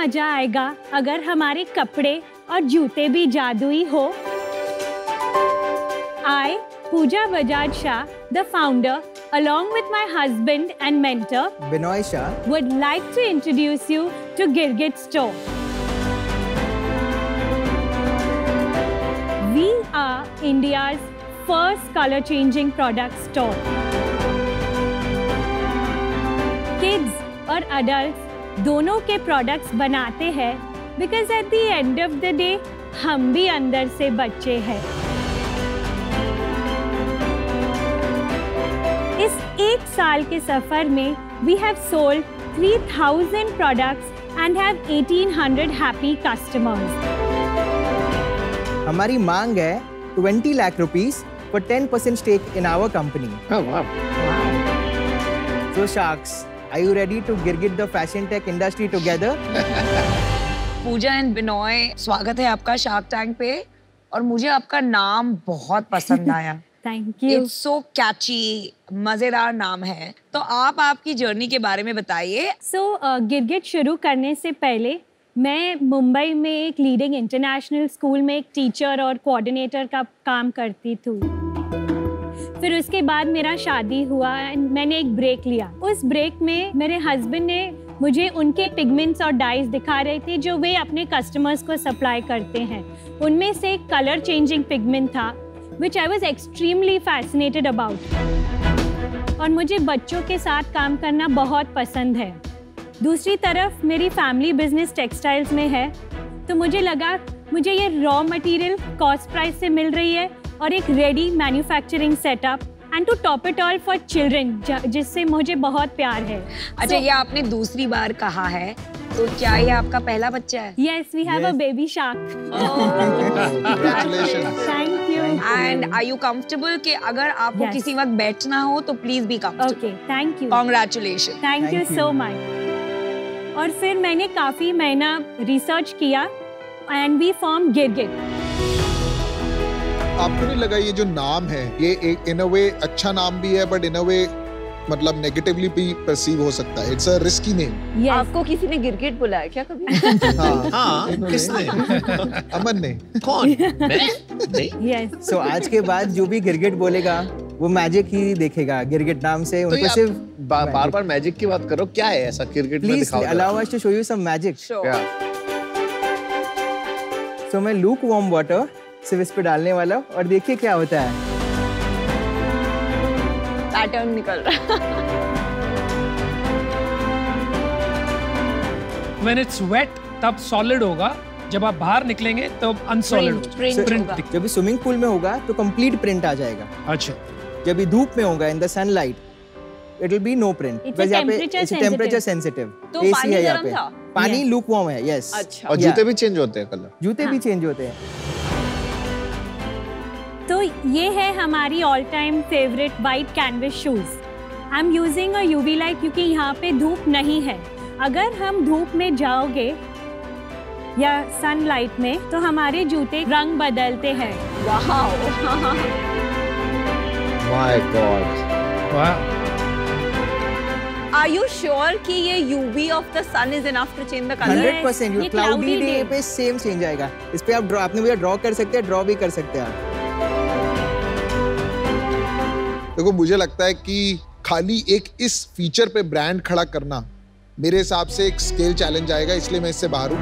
मजा आएगा अगर हमारे कपड़े और जूते भी जादुई हो। I, Pooja Bajaj Shah, the founder, along with my husband and mentor, Binoy Shah, would like to introduce you to Girgit Store. We are India's first color-changing product store. Kids और adults दोनों के products बनाते हैं because at the end of the day हम भी अंदर से बच्चे हैं। इस एक साल के सफर में we have sold 3,000 products and have 1,800 happy customers. हमारी मांग है 20 lakh rupees for 10% stake in our company. Oh, wow. So Sharks, are you ready to Girgit the fashion tech industry together? Pooja and Binoy, स्वागत है आपका शार्क टैंक पे। और मुझे आपका नाम बहुत पसंद आया। Thank you. इट्स सो कैची, मजेदार नाम है। तो आप आपकी जर्नी के बारे में बताइए। गिरगिट शुरू करने से पहले मैं मुंबई में एक लीडिंग इंटरनेशनल स्कूल में एक टीचर और कोऑर्डिनेटर का काम करती थी। फिर उसके बाद मेरा शादी हुआ एंड मैंने एक ब्रेक लिया। उस ब्रेक में मेरे हस्बैंड ने मुझे उनके पिगमेंट्स और डाइज दिखा रहे थे जो वे अपने कस्टमर्स को सप्लाई करते हैं। उनमें से एक कलर चेंजिंग पिगमेंट था which I was extremely fascinated about. और मुझे बच्चों के साथ काम करना बहुत पसंद है। दूसरी तरफ मेरी फैमिली बिजनेस टेक्सटाइल्स में है, तो मुझे लगा मुझे ये रॉ मटेरियल कॉस्ट प्राइस से मिल रही है और एक ready manufacturing setup and to top it all for children, जिससे मुझे बहुत प्यार है। अच्छा, ये आपने दूसरी बार कहा है, तो क्या ये आपका पहला बच्चा है? Yes, we have a baby shark. Congratulations. Thank you. And are you comfortable कि अगर आपको Yes. किसी वक्त बैठना हो तो please be comfortable. Okay, thank you. Congratulations. Thank you so much. और फिर मैंने काफी महीना रिसर्च किया and we formed Girgit. आपको नहीं लगा ये जो नाम है ये एक इन अ वे अच्छा नाम भी है बट इन अ वे मतलब नेगेटिवली भी परसीव हो सकता है? It's a risky name. Yes. आपको किसी ने गिरगिट बुलाया क्या कभी? हाँ, किसने? अमन ने। कौन? मैं? नहीं। Yes. So आज के बाद जो भी गिरगिट बोलेगा वो मैजिक ही देखेगा गिरगिट नाम से। तो उनको ये सिर्फ बार बार मैजिक की बात करो, क्या है ऐसा क्रिकेट में प्लीज दिखाओ? Allow us to show you some magic. क्या? सो मैं लूक वार्म वाटर सिर्फ इस पे डालने वाला हूँ और देखिए क्या होता है। पैटर्न निकल रहा है। When it's wet तब solid होगा, जब आप बाहर निकलेंगे तब unsolid होगा। प्रिंट So, जब भी स्विमिंग पूल में होगा तो कंप्लीट प्रिंट आ जाएगा। अच्छा। जब भी धूप में होगा in the sunlight it will be no print. It's a temperature sensitive. तो पानी गर्म था? पानी लूक वार्म है। यस। अच्छा। और जूते भी चेंज होते हैं कलर? जूते भी चेंज होते हैं। तो ये है हमारी all time favourite white canvas shoes. I am using a UV light क्योंकि यहाँ पे धूप नहीं है। अगर हम धूप में जाओगे या सनलाइट में तो हमारे जूते रंग बदलते हैं। My God. वाह। Are you sure कि ये UV of the sun is enough to change the color? 100%। ये क्लाउडी cloudy डे day। पे सेम चेंज आएगा। इस पे आप आपने भैया ड्रॉ कर सकते हैं, ड्रॉ भी कर सकते हैं आप। देखो मुझे लगता है कि खाली एक इस फीचर पे ब्रांड खड़ा करना मेरे हिसाब से एक स्केल चैलेंज आएगा, इसलिए मैं इससे बाहर हूँ।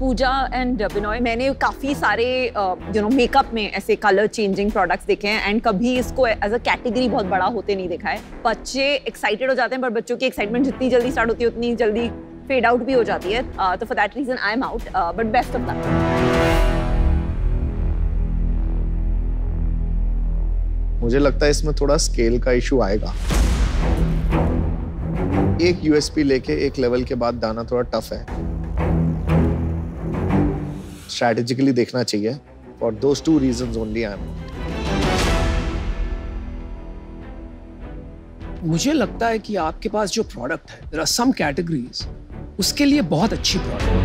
पूजा एंड बिनॉय, मैंने काफी सारे मेकअप में ऐसे कलर चेंजिंग प्रोडक्ट्स देखे हैं एंड कभी इसको एज अ कैटेगरी बहुत बड़ा होते नहीं देखा है। बच्चे एक्साइटेड हो जाते हैं पर बच्चों की एक्साइटमेंट जितनी जल्दी स्टार्ट होती है उतनी जल्दी फेड आउट भी हो जाती है। तो for that reason I am out, but best of luck. मुझे लगता है इसमें थोड़ा स्केल का इशू आएगा। एक यूएसपी लेके एक लेवल के बाद दाना थोड़ा टफ है। स्ट्रैटेजिकली देखना चाहिए। For those two reasons only I am. मुझे लगता है कि आपके पास जो प्रोडक्ट है, देयर आर सम कैटेगरीज उसके लिए बहुत अच्छी प्रोडक्ट है,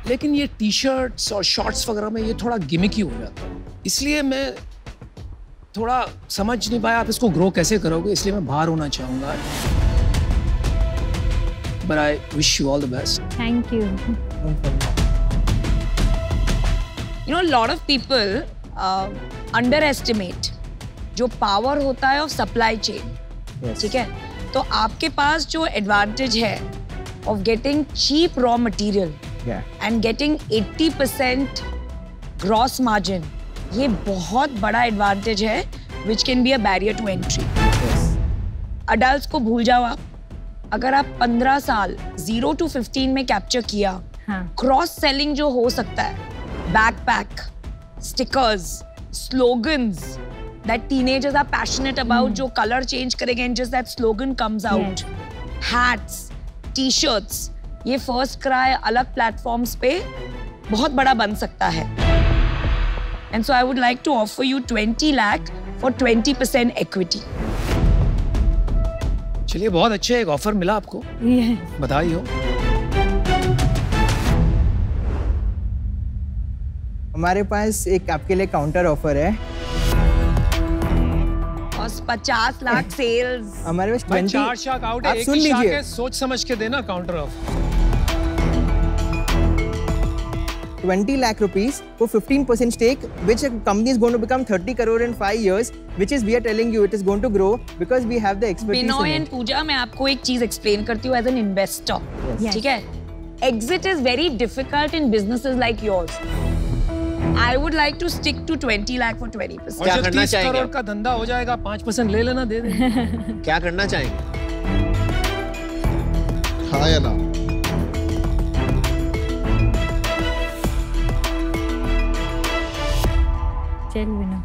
लेकिन ये टी शर्ट्स और शॉर्ट्स वगैरह में ये थोड़ा गिमिकी हो जाता है। इसलिए मैं थोड़ा समझ नहीं पाया आप इसको ग्रो कैसे करोगे, इसलिए मैं बाहर होना चाहूँगा। but I wish you all the best. Thank you. You know, a lot of people underestimate जो power होता है of supply chain. Yes. ठीक है? तो आपके पास जो advantage है of getting cheap raw material Yeah. and getting 80% gross margin, ये बहुत बड़ा advantage है which can be a barrier to entry. Yes. Adults को भूल जाओ आप. अगर आप 15 साल 0 to 15 में कैप्चर किया, हाँ. क्रॉस सेलिंग जो हो सकता है, backpack, stickers, slogans that teenagers are passionate about, जो कलर चेंज करेंगे and just that slogan comes out, hats, t-shirts, ये फर्स्ट क्राई अलग प्लेटफॉर्म्स पे बहुत बड़ा बन सकता है. And so I would like to offer you 20 lakh for 20% equity. चलिए, बहुत अच्छा एक ऑफर मिला आपको. Yes. बधाई हो. हमारे पास एक आपके लिए काउंटर ऑफर है. और 50 लाख सेल्स. हमारे पास भाई 20. 4 शाख आउट है, आप एक सुन ही शाख लीजिए. है, सोच समझ के देना counter of. 20 lakh rupees for 15% stake, which a company is going to become 30 crore in 5 years, which is we are telling you it is going to grow because we have the expertise Binoy in and it. पूजा, मैं आपको एक चीज explain करती हूँ as an investor. Yes. ठीक है? Exit is very difficult in businesses like yours. I would like to stick to 20 lakh for 20%. और क्या जब करना 30 चाहेंगे करोड़ आप? का धंधा हो जाएगा, 5% ले लेना, दे दे. क्या करना चाहेंगे? हाँ या ना? चल विनय.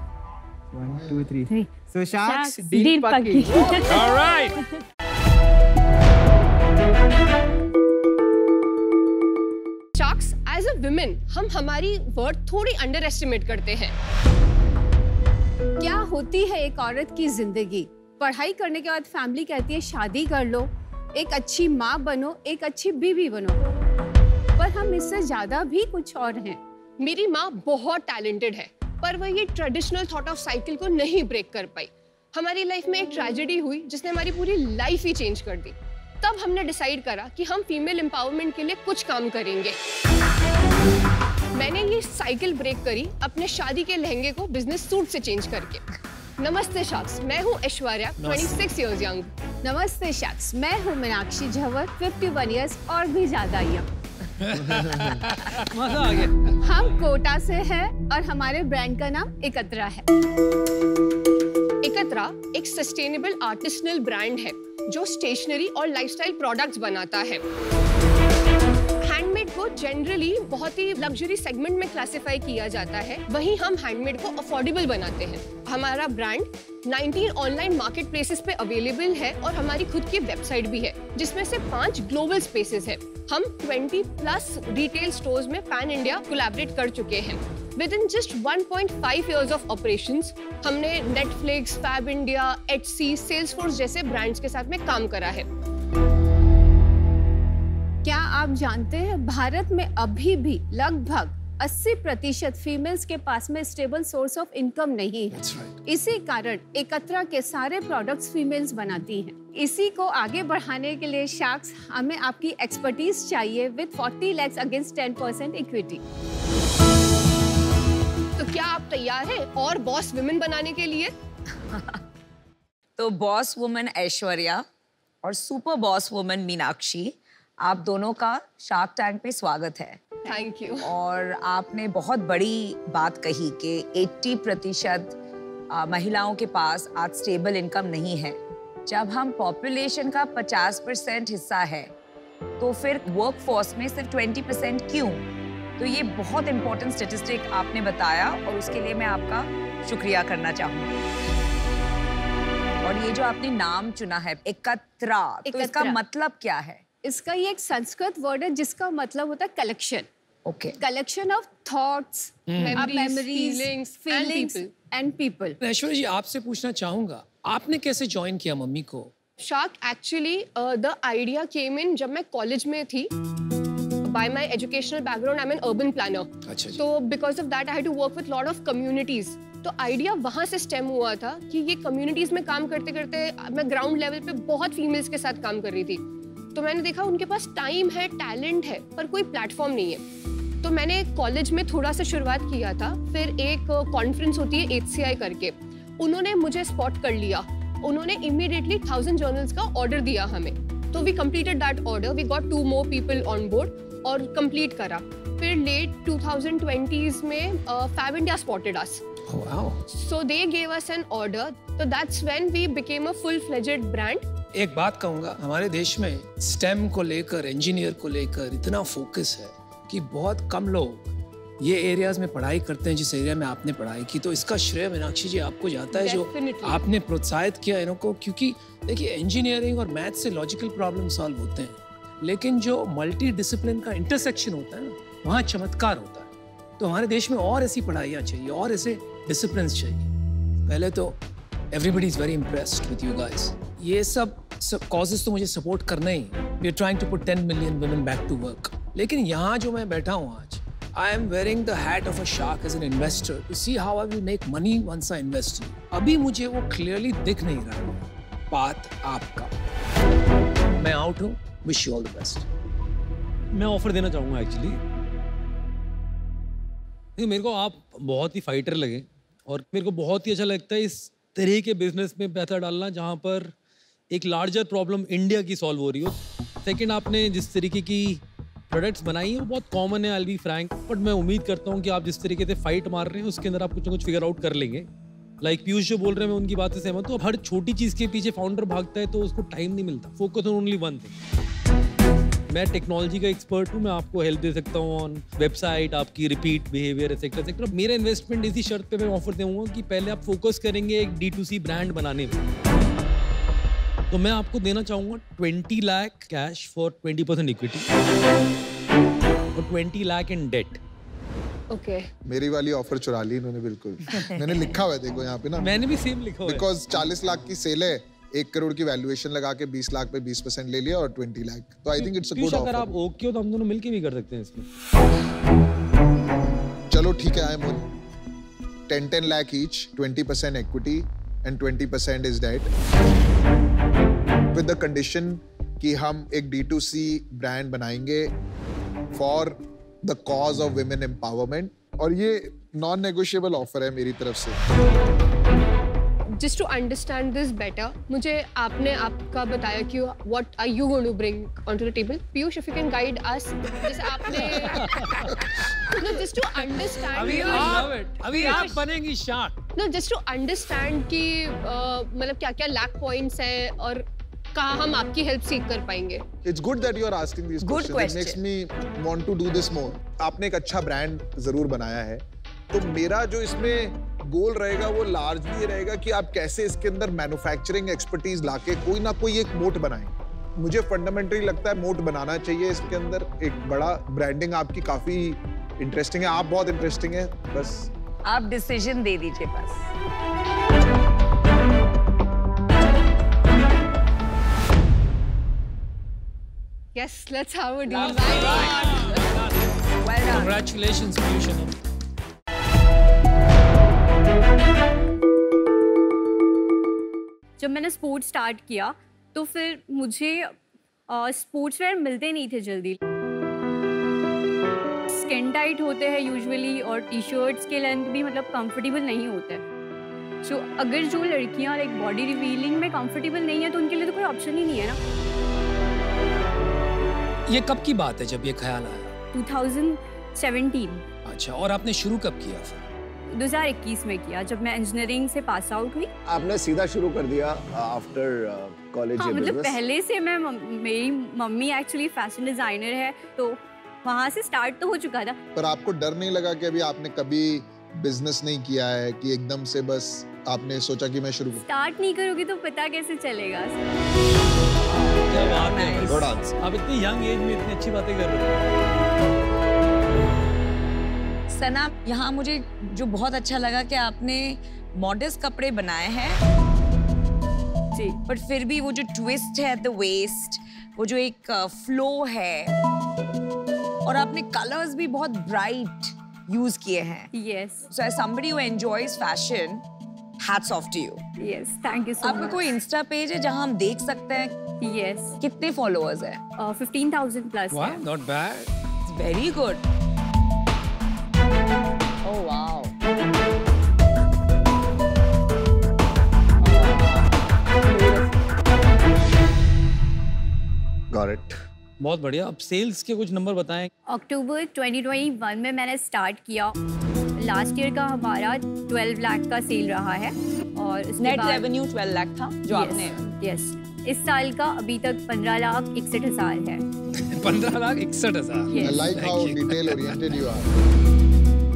1, 2, 3. 3. So sharks, Sharks, deal deal पक्की. पक्की. All right. Sharks as a women हम हमारी वर्थ थोड़ी अंडर एस्टिमेट करते हैं. क्या होती है एक औरत की जिंदगी? पढ़ाई करने के बाद फैमिली कहती है शादी कर लो, एक अच्छी माँ बनो, एक अच्छी बीवी बनो, पर हम इससे ज्यादा भी कुछ और हैं. मेरी माँ बहुत टैलेंटेड है, पर वह ये ट्रेडिशनल थॉट ऑफ साइकिल को नहीं ब्रेक कर पाई. हमारी लाइफ में एक ट्रेजेडी हुई जिसने हमारी पूरी लाइफ ही चेंज कर दी. तब हमने डिसाइड करा कि हम फीमेल एम्पावरमेंट के लिए कुछ काम करेंगे. मैंने ये साइकिल ब्रेक करी अपने शादी के लहंगे को बिजनेस सूट से चेंज करके. नमस्ते शार्क्स, मैं हूँ ऐश्वर्या, 26 इयर्स यंग. नमस्ते शार्क्स, मैं हूँ मीनाक्षी झवर, 51 इयर्स और भी ज्यादा यंग. मजा आ गया. हम कोटा से हैं और हमारे ब्रांड का नाम एकत्रा है. एकत्रा एक सस्टेनेबल आर्टिसनल ब्रांड है जो स्टेशनरी और लाइफस्टाइल प्रोडक्ट्स बनाता है. हैंडमेड को जनरली बहुत ही लग्जरी सेगमेंट में क्लासिफाई किया जाता है, वहीं हम हैंडमेड को अफोर्डेबल बनाते हैं. हमारा ब्रांड 19 ऑनलाइन मार्केट प्लेसेस पे अवेलेबल है और हमारी खुद की वेबसाइट भी है जिसमें से 5 ग्लोबल स्पेसेस है. हम 20+ रिटेल स्टोर्स में पैन इंडिया कोलैबोरेट कर चुके हैं. With in just 1.5 years of operations हमने Netflix, Fabindia, HC, Salesforce जैसे ब्रांड्स के साथ में काम करा है. क्या आप जानते हैं भारत में अभी भी लगभग 80% फीमेल्स के पास में स्टेबल सोर्स ऑफ इनकम नहीं है. इसी कारण एकत्रा के सारे प्रोडक्ट्स फीमेल्स बनाती हैं. इसी को आगे बढ़ाने के लिए शार्क्स, हमें आपकी एक्सपर्टीज चाहिए विद 40 lakhs अगेंस्ट 10% इक्विटी. तो क्या आप तैयार हैं और बॉस वुमेन बनाने के लिए? तो बॉस वुमन ऐश्वर्या और सुपर बॉस वुमन मीनाक्षी, आप दोनों का शार्क टैंक पे स्वागत है. Thank you. और आपने बहुत बड़ी बात कही कि 80% महिलाओं के पास आज स्टेबल इनकम नहीं है. जब हम पॉपुलेशन का 50% हिस्सा है तो फिर वर्क फोर्स में सिर्फ 20% क्यों? तो ये बहुत इंपॉर्टेंट स्टेटिस्टिक आपने बताया और उसके लिए मैं आपका शुक्रिया करना चाहूँगी. और ये जो आपने नाम चुना है एकत्रा, तो इसका मतलब क्या है? इसका ये एक संस्कृत वर्ड है जिसका मतलब होता है collection. Okay. Collection of thoughts, memories, feelings and people. Aishwarya ji, आपसे पूछना चाहूंगा, आपने कैसे ज्वाइन किया मम्मी को? Shark actually the idea came in जब मैं कॉलेज में थी. By my educational background, I'm an urban planner. अच्छा जी. So because of that, I had to work with lot of communities. तो आइडिया वहाँ से स्टेम हुआ था कि ये कम्युनिटीज में काम करते करते मैं ग्राउंड लेवल पे बहुत फीमेल्स के साथ काम कर रही थी. तो मैंने देखा उनके पास टाइम है, टैलेंट है, पर कोई प्लेटफॉर्म नहीं है। तो मैंने कॉलेज में थोड़ा सा शुरुआत किया था, फिर एक कॉन्फ्रेंस होती है HCI करके, उन्होंने मुझे स्पॉट कर लिया, उन्होंने इमीडिएटली 1000 जर्नल्स का ऑर्डर दिया हमें। तो we completed that order, we got 2 more people on board और कंप्लीट करा। फिर लेट 2020s में Fab India spotted us. Oh, wow. So they gave us an order. So that's when we became a full-fledged brand. एक बात कहूँगा, हमारे देश में STEM को लेकर, इंजीनियर को लेकर इतना फोकस है कि बहुत कम लोग ये एरियाज में पढ़ाई करते हैं जिस एरिया में आपने पढ़ाई की। तो इसका श्रेय मीनाक्षी जी आपको जाता है, Definitely. जो आपने प्रोत्साहित किया इनको, क्योंकि देखिए इंजीनियरिंग और मैथ से लॉजिकल प्रॉब्लम सॉल्व होते हैं, लेकिन जो मल्टी डिसिप्लिन का इंटरसेक्शन होता है ना, वहाँ चमत्कार होता है। तो हमारे देश में और ऐसी पढ़ाइयाँ चाहिए और ऐसे डिसिप्लिन चाहिए। पहले तो everybody is very impressed with you guys. ये सब कॉजेस तो मुझे सपोर्ट करना ही। We are trying to put 10 million women back to work. लेकिन यहाँ जो मैं बैठा हूँ आज, I am wearing the hat of a shark as an investor to see how I will make money once I invest in you. अभी मुझे वो clearly दिख नहीं रहा है। बात आपका। मैं आउट हूँ। Wish you all the best. मैं ऑफर देना चाहूँगा एक्चुअली। मेरे को आप बहुत ही फाइटर लगे और मेरे को बहुत ही अच्छा लगता है इस तरह के बिजनेस में पैसा डालना जहाँ पर एक लार्जर प्रॉब्लम इंडिया की सॉल्व हो रही हो। सेकंड, आपने जिस तरीके की प्रोडक्ट्स बनाई है वो बहुत कॉमन है, I will be frank, but मैं उम्मीद करता हूँ कि आप जिस तरीके से फाइट मार रहे हैं उसके अंदर आप कुछ ना कुछ फिगर आउट कर लेंगे। लाइक पीयूष जो बोल रहे हैं मैं उनकी बात से सहमत हूँ। हर छोटी चीज़ के पीछे फाउंडर भागता है तो उसको टाइम नहीं मिलता। Focus on only one thing. मैं टेक्नोलॉजी का एक्सपर्ट हूँ, मैं आपको हेल्प दे सकता हूँ ऑन वेबसाइट, आपकी रिपीट बिहेवियर एक्सेट्रा एक्सेट्रा। मेरा इन्वेस्टमेंट इसी शर्त पे मैं ऑफर दूंगा कि पहले आप फोकस करेंगे एक D2C ब्रांड बनाने में। तो मैं आपको देना चाहूँगा 20 लाख कैश फॉर 20% इक्विटी और 20 लाख इन डेट। Okay. मेरी वाली ऑफर चुरा ली इन्होंने बिल्कुल। मैंने लिखा हुआ है देखो यहाँ पे ना। मैंने भी सेम लिखा हुआ है। बिकॉज 40 लाख की सेल है, 1 करोड़ की वैल्यूएशन लगा के 20 लाख पे 20% ले लिया और 20 लाख। तो I think it's a good offer. अगर आप ओके हो तो हम दोनों मिलके भी कर सकते हैं इसमें। चलो ठीक है, I am on 10 lakh each, 20% equity and 20% is debt, with the condition कि हम एक D2C ब्रांड बनाएंगे for the cause of women empowerment, और ये नॉन नेगोशिएबल ऑफर है मेरी तरफ से। Just to understand this better, मुझे आपने आपका बताया कि what are you going to bring onto the table? Piyush, if you can guide us, जैसे आपने no, just to understand अभी आप बनेंगी shark. no, just to understand कि मतलब क्या-क्या lack points हैं और कहाँ हम आपकी हेल्प सीख कर पाएंगे। It's good that you are asking these Good questions. It makes me want to do this more. आपने एक अच्छा ब्रांड जरूर बनाया है, तो मेरा जो इसमें गोल रहेगा वो लार्जली रहेगा कि आप कैसे इसके अंदर मैन्युफैक्चरिंग एक्सपर्टीज लाके कोई ना कोई एक मोट बनाएं। मुझे फंडामेंटली लगता है मोट बनाना चाहिए इसके अंदर। एक बड़ा ब्रांडिंग आपकी काफी इंटरेस्टिंग है, आप बहुत इंटरेस्टिंग है, बस आप डिसीजन दे दीजिए बस। Yes, let's have a deal. Well done. Congratulations, Piyush. जब मैंने स्पोर्ट्स स्टार्ट किया तो फिर मुझे स्पोर्ट्स वेयर मिलते नहीं थे जल्दी। स्किन टाइट होते हैं यूजुअली और टी-शर्ट्स के लेंथ भी मतलब कंफर्टेबल नहीं होते। सो अगर जो लड़कियां एक बॉडी रिवीलिंग में कंफर्टेबल नहीं है तो उनके लिए तो कोई ऑप्शन ही नहीं है ना। ये कब की बात है जब ये ख्याल आया? 2017। अच्छा, और आपने शुरू कब किया फिर? 2021 में किया, जब मैं इंजीनियरिंग से पास आउट हुई। आपने सीधा शुरू कर दिया आफ्टर कॉलेज? हाँ, मतलब पहले से मेरी मम्मी एक्चुअली फैशन डिजाइनर है तो वहाँ से स्टार्ट तो हो चुका था। पर आपको डर नहीं लगा कि अभी आपने कभी बिजनेस नहीं किया है कि एकदम से बस आपने सोचा कि मैं शुरू करूं? स्टार्ट नहीं करोगी तो पता कैसे चलेगा? क्या बात है, आप इतनी यंग एज में इतनी अच्छी बातें कर रहे हो। सना, यहाँ मुझे जो बहुत अच्छा लगा कि आपने मॉडर्न कपड़े बनाए हैं जी, बट फिर भी वो जो ट्विस्ट है एट द वेस्ट, वो जो एक फ्लो है, और आपने कलर्स भी बहुत ब्राइट यूज किए हैं। Yes, so as somebody who enjoys fashion, hats off to you. Yes, thank you so much. आपका कोई इंस्टा पेज है जहाँ हम देख सकते हैं यस। कितने फॉलोअर्स है? 15,000 प्लस। वाह, not bad. Very good. Oh wow. Got it. बहुत बढ़िया। अब सेल्स के कुछ नंबर बताएं। अक्टूबर 2021 में मैंने स्टार्ट किया। लास्ट ईयर का हमारा 12 लाख का सेल रहा है और नेट रेवेन्यू 12 लाख था जो आपने। यस। इस साल का अभी तक 15,61,000 है। 15,61,000। I like how detail oriented you are.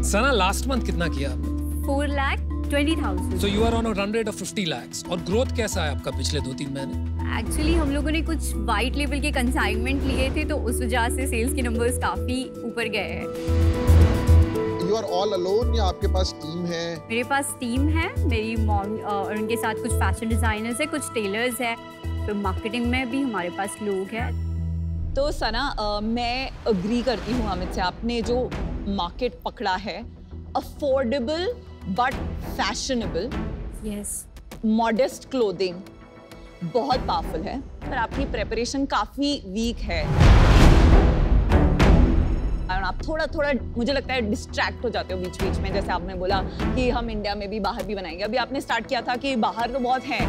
Sana, last month कितना किया आपने? 4,20,000। So you are on a run rate of 50 lakhs. और ग्रोथ कैसा है आपका पिछले 2-3 महीने? एक्चुअली हम लोगों ने कुछ वाइट लेवल के कंसाइनमेंट लिए थे तो उस वजह से सेल्स के नंबर्स काफी ऊपर गए हैं। You are all alone या आपके पास टीम है? मेरे पास टीम है, मेरी मॉम और उनके साथ कुछ फैशन डिजाइनर्स है, कुछ टेलर्स है, तो मार्केटिंग में भी हमारे पास लोग हैं। तो सना, मैं अग्री करती हूँ अमित से। आपने जो मार्केट पकड़ा है, affordable but fashionable, yes, modest clothing बहुत पावरफुल है, पर आपकी प्रेपरेशन काफी वीक है और आप थोड़ा मुझे लगता है डिस्ट्रैक्ट हो जाते हो बीच बीच में। जैसे आपने बोला कि हम इंडिया में भी बाहर भी बनाएंगे, अभी आपने स्टार्ट किया था कि बाहर तो बहुत है,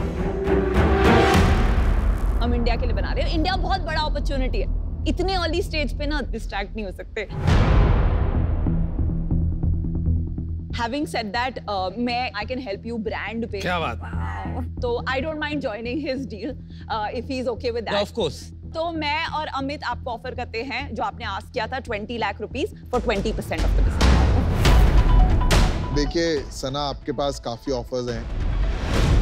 हम इंडिया के लिए बना रहे हैं। इंडिया बहुत बड़ा अपॉर्चुनिटी है, इतने अर्ली स्टेज पे ना डिस्ट्रैक्ट नहीं हो सकते। Having said that, I can help you brand पे। क्या बात? तो I don't mind joining his deal if he's okay with that. Of course. तो मैं और अमित आपको ऑफर करते हैं जो आपने आस्क किया था 20 lakh rupees for 20% of the business। देखिए सना, आपके पास काफी ऑफर्स हैं।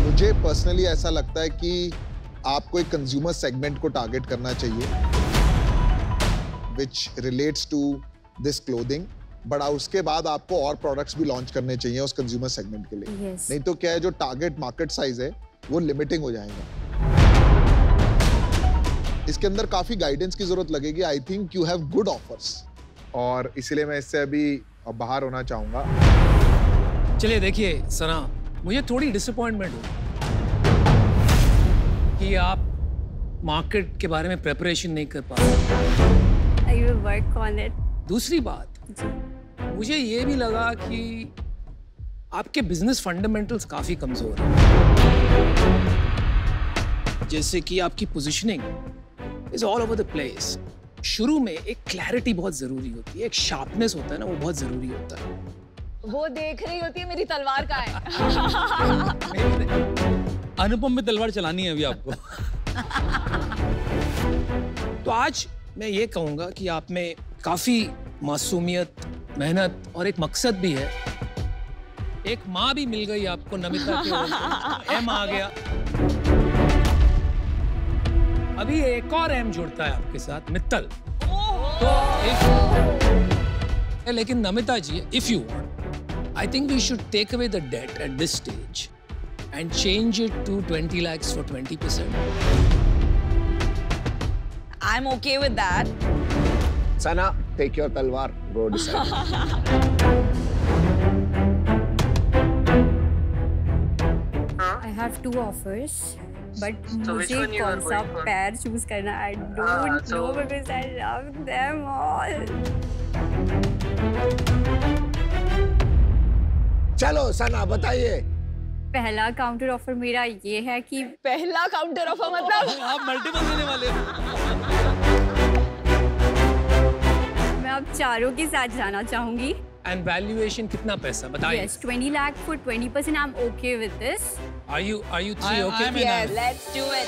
मुझे पर्सनली ऐसा लगता है कि आपको एक कंज्यूमर सेगमेंट को टारगेट करना चाहिए which relates to this clothing। बड़ा उसके बाद आपको और प्रोडक्ट्स भी लॉन्च करने चाहिए उस कंज्यूमर सेगमेंट के लिए। yes. नहीं तो क्या है, जो टारगेट मार्केट साइज है वो लिमिटिंग हो जाएगा। इसके अंदर काफी गाइडेंस की जरूरत लगेगी। I think you have good offers और इसीलिए मैं इससे अभी बाहर होना चाहूंगा। चलिए देखिए सना, मुझे थोड़ी डिसअपॉइंटमेंट हुई कि आप मार्केट के बारे में प्रिपरेशन नहीं कर पा रहे। I will work on it। दूसरी बात, मुझे ये भी लगा कि आपके बिजनेस फंडामेंटल्स काफी कमजोर हैं। जैसे कि आपकी positioning is all over the place. शुरू में एक क्लैरिटी बहुत जरूरी होती है, एक शार्पनेस होता है ना, वो बहुत जरूरी होता है। वो देख रही होती है मेरी तलवार का है। अनुपम में तलवार चलानी है अभी आपको। तो आज मैं ये कहूंगा कि आप में काफी मासूमियत, मेहनत और एक मकसद भी है। एक माँ भी मिल गई आपको, नमिता के एम आ गया। अभी एक और एम जुड़ता है आपके साथ, मित्तल। तो लेकिन Namita ji, if you want, I think we should take away the date at this stage and change it to 20 lakhs for 20%. I'm okay with that. Sana, take your talwar, go decide. I have 2 offers, but मुझे कौन सा पैर choose करना I don't know because I love them all. चलो सना, बताइए। पहला counter offer मेरा ये है कि पहला काउंटर ऑफर मतलब आप मल्टीपल देने वाले हो। मैं अब चारों के साथ जाना चाहूंगी। एंड वैल्यूएशन कितना पैसा बताइए? Yes, 20 lakh for 20%. I'm okay with this. Are you three okay? yes, let's do it.